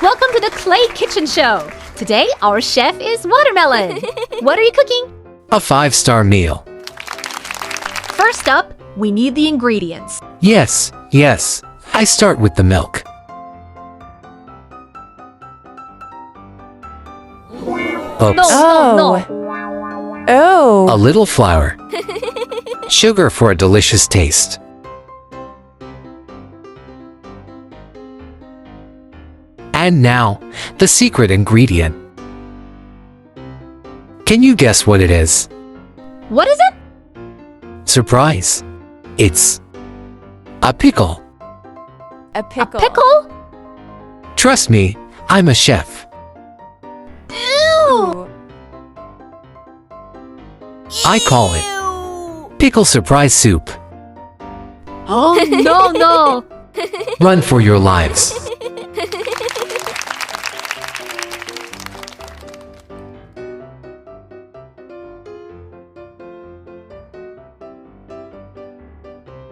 Welcome to the Clay Kitchen Show. Today, our chef is Watermelon. What are you cooking? A 5-star meal. First up, we need the ingredients. Yes. I start with the milk. Oops. No. A little flour. Sugar for a delicious taste. And now, the secret ingredient. Can you guess what it is? What is it? Surprise. It's a pickle. A pickle. A pickle? Trust me, I'm a chef. Ew. I call it pickle surprise soup. Oh, no. Run for your lives.